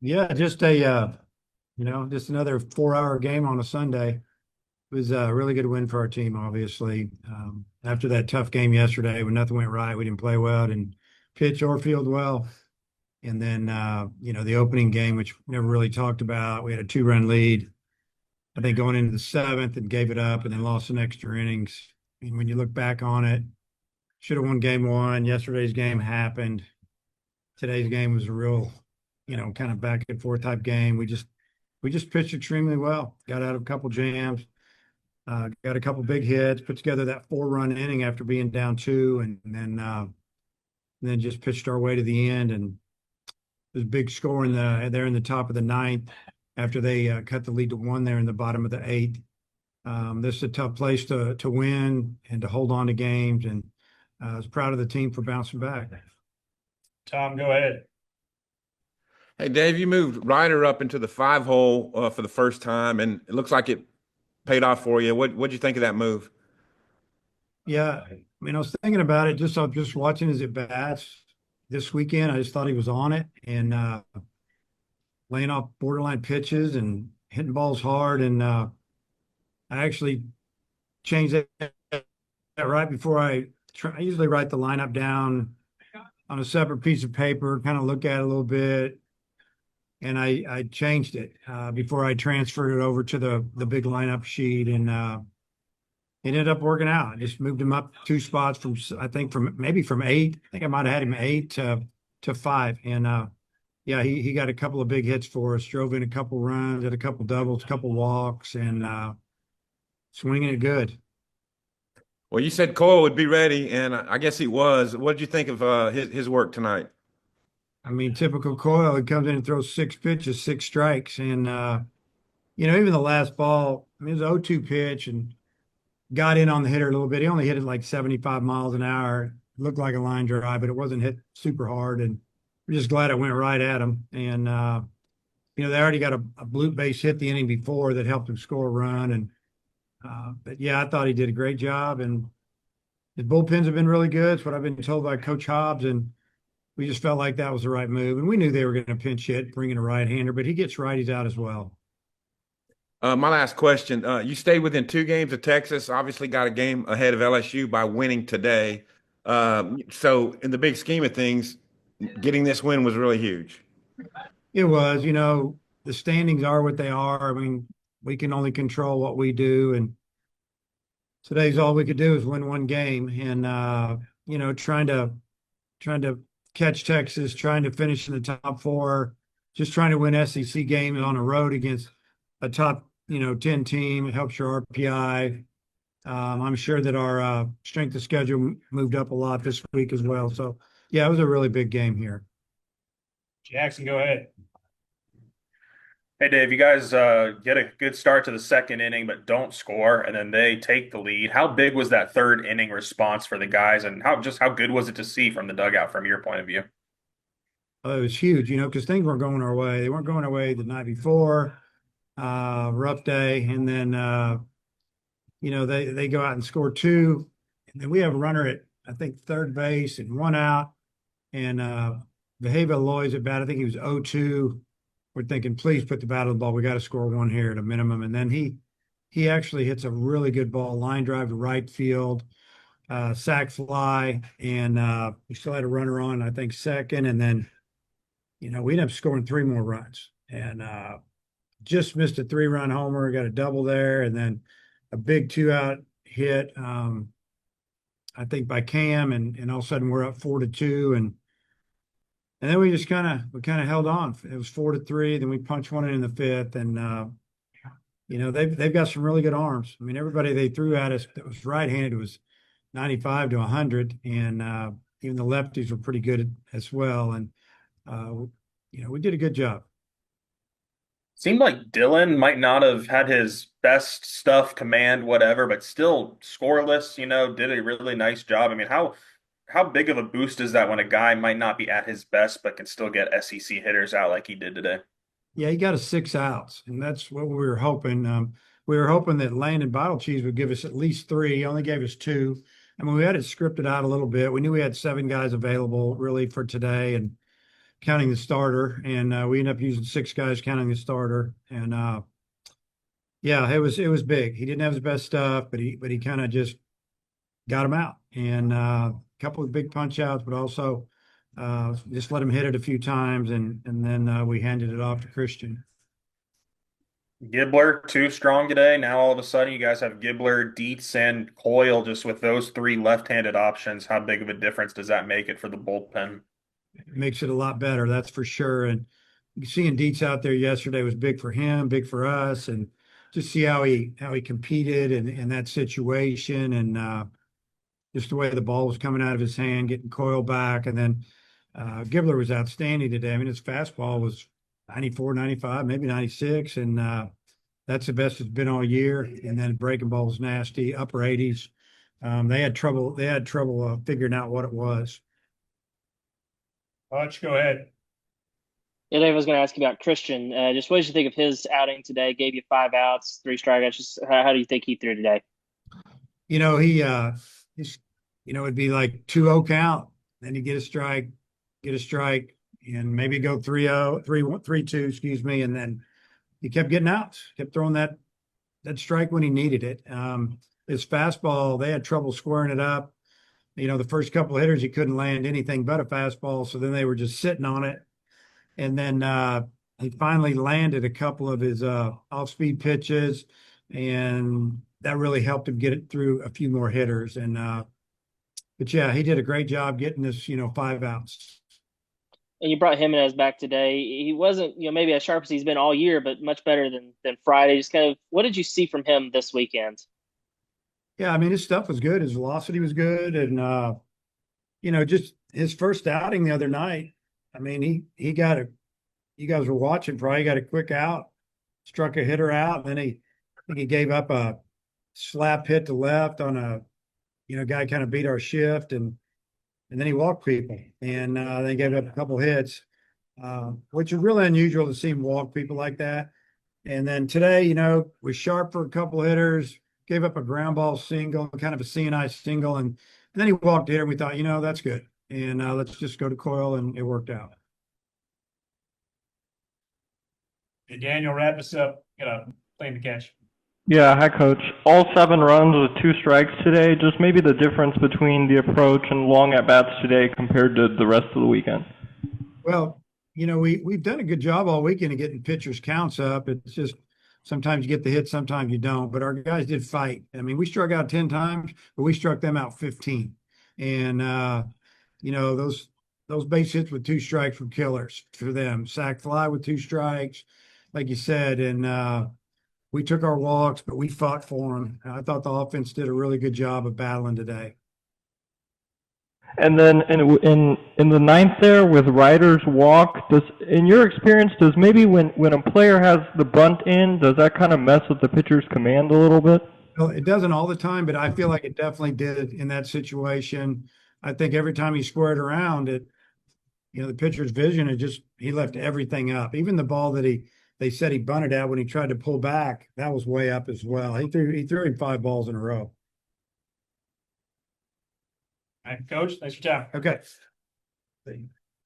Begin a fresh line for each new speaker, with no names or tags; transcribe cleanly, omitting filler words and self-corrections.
Yeah, just another 4-hour game on a Sunday. It was a really good win for our team, obviously. After that tough game yesterday when nothing went right, we didn't play well, didn't pitch or field well. And then, the opening game, which we never really talked about, we had a 2-run lead, I think, going into the seventh and gave it up and then lost in extra innings. And when you look back on it, should have won game one. Yesterday's game happened. Today's game was a real, kind of back and forth type game. We just pitched extremely well. Got out of a couple jams, got a couple big hits, put together that 4-run inning after being down two, and then just pitched our way to the end. And it was a big score there in the top of the ninth after they cut the lead to one there in the bottom of the eighth. This is a tough place to win and to hold on to games, and I was proud of the team for bouncing back.
Tom, go ahead.
Hey, Dave, you moved Ryder up into the five hole for the first time, and it looks like it paid off for you. What'd you think of that move?
Yeah, I mean, I was thinking about it I was just watching his at bats this weekend. I just thought he was on it and laying off borderline pitches and hitting balls hard. And I actually changed that right before I try. I usually write the lineup down on a separate piece of paper, kind of look at it a little bit, and I changed it before I transferred it over to the big lineup sheet, and it ended up working out. I just moved him up 2 spots from, I think, from eight. I think I might have had him eight to five, and yeah, he got a couple of big hits for us. Drove in a couple runs, had a couple doubles, a couple walks, and swinging it good.
Well, you said Cole would be ready, and I guess he was. What did you think of his work tonight?
I mean, typical Coyle. He comes in and throws 6 pitches, 6 strikes, and even the last ball. I mean, it was an 0-2 pitch, and got in on the hitter a little bit. He only hit it like 75 miles an hour. Looked like a line drive, but it wasn't hit super hard. And we're just glad it went right at him. And they already got a blue base hit the inning before that helped him score a run. And but yeah, I thought he did a great job. And his bullpens have been really good. It's what I've been told by Coach Hobbs. And we just felt like that was the right move. And we knew they were going to pinch hit, bring in a right-hander, but he gets righties out as well.
My last question. You stayed within 2 games of Texas, obviously got a game ahead of LSU by winning today. So in the big scheme of things, getting this win was really huge.
It was, the standings are what they are. I mean, we can only control what we do, and today's all we could do is win one game. And trying to catch Texas, trying to finish in the top four, just trying to win SEC games on the road against a top 10 team. It helps your RPI. I'm sure that our strength of schedule moved up a lot this week as well. So yeah, it was a really big game here.
Jackson, go ahead. Hey, Dave, you guys get a good start to the second inning, but don't score, and then they take the lead. How big was that third inning response for the guys, and how good was it to see from the dugout from your point of view?
It was huge, because things weren't going our way. They weren't going our way the night before. Rough day, and then they go out and score two, and then we have a runner at, I think, third base and one out, and Vejava Loy's at bat. I think he was 0-2. We're thinking, please put the bat on the ball. We got to score one here at a minimum. And then he actually hits a really good ball, line drive to right field, sac fly, and we still had a runner on, I think, second. And then, we ended up scoring 3 more runs, and just missed a 3-run homer, got a double there, and then a big 2-out hit, I think by Cam, and all of a sudden we're up 4-2, and then we just kind of held on. It was 4-3. Then we punched one in the fifth, and they've got some really good arms. I mean, everybody they threw at us that was right-handed was 95 to 100, and even the lefties were pretty good as well. And we did a good job.
Seemed like Dylan might not have had his best stuff, command, whatever, but still scoreless, did a really nice job. I mean, how big of a boost is that when a guy might not be at his best but can still get SEC hitters out like he did today?
Yeah, he got us 6 outs, and that's what we were hoping. We were hoping that Landon Bottle Cheese would give us at least three. He only gave us two. I mean, we had it scripted out a little bit. We knew we had 7 guys available really for today, and counting the starter, and we ended up using 6 guys counting the starter. And yeah, it was big. He didn't have his best stuff, but he kind of just got him out, and a couple of big punch outs, but also just let him hit it a few times, and then we handed it off to Christian.
Gibbler too strong today. Now all of a sudden you guys have Gibbler, Dietz, and Coyle just with those three left-handed options. How big of a difference does that make it for the bullpen?
It makes it a lot better, that's for sure. And seeing Dietz out there yesterday was big for him, big for us, and just see how he competed in that situation, and just the way the ball was coming out of his hand, getting Coyle back, and then Gibbler was outstanding today. I mean, his fastball was 94, 95, maybe 96, and that's the best it's been all year. And then breaking ball was nasty, upper 80s. They had trouble. They had trouble figuring out what it was.
Hutch, go ahead.
Yeah, Dave, I was going to ask you about Christian. Just what did you think of his outing today? Gave you 5 outs, 3 strikeouts. Just how do you think he threw today?
He's, it'd be like 2-0 count, then you get a strike, and maybe go 3-0, 3-2, excuse me, and then he kept getting outs, kept throwing that strike when he needed it. His fastball, they had trouble squaring it up. The first couple of hitters, he couldn't land anything but a fastball, so then they were just sitting on it. And then he finally landed a couple of his off-speed pitches, and that really helped him get it through a few more hitters. And but yeah, he did a great job getting this, 5 outs.
And you brought Jimenez back today. He wasn't, maybe as sharp as he's been all year, but much better than Friday. Just kind of, what did you see from him this weekend?
Yeah, I mean, his stuff was good. His velocity was good, and just his first outing the other night. I mean, he got you guys were watching, probably got a quick out, struck a hitter out, and then I think he gave up a slap hit to left on a guy kind of beat our shift, and then he walked people, and they gave up a couple hits, which is really unusual to see him walk people like that. And then today, was sharp for a couple hitters, gave up a ground ball single, kind of a CNI single, and then he walked here, and we thought, that's good, and let's just go to Coyle, and it worked out.
Hey, Daniel, wrap us up. Playing the catch.
Yeah, hi, Coach. All 7 runs with 2 strikes today. Just maybe the difference between the approach and long at-bats today compared to the rest of the weekend.
Well, we've done a good job all weekend of getting pitchers' counts up. It's just sometimes you get the hit, sometimes you don't. But our guys did fight. I mean, we struck out 10 times, but we struck them out 15. And, those base hits with 2 strikes were killers for them. Sack fly with 2 strikes, like you said. And we took our walks, but we fought for them. I thought the offense did a really good job of battling today.
And then in the 9th there with Ryder's walk, in your experience, does maybe when a player has the bunt in, does that kind of mess with the pitcher's command a little bit?
Well, it doesn't all the time, but I feel like it definitely did in that situation. I think every time he squared around it, the pitcher's vision, he left everything up. Even the ball that they said he bunted out when he tried to pull back, that was way up as well. He threw him 5 balls in a row.
All right, Coach, thanks for your time.
Okay.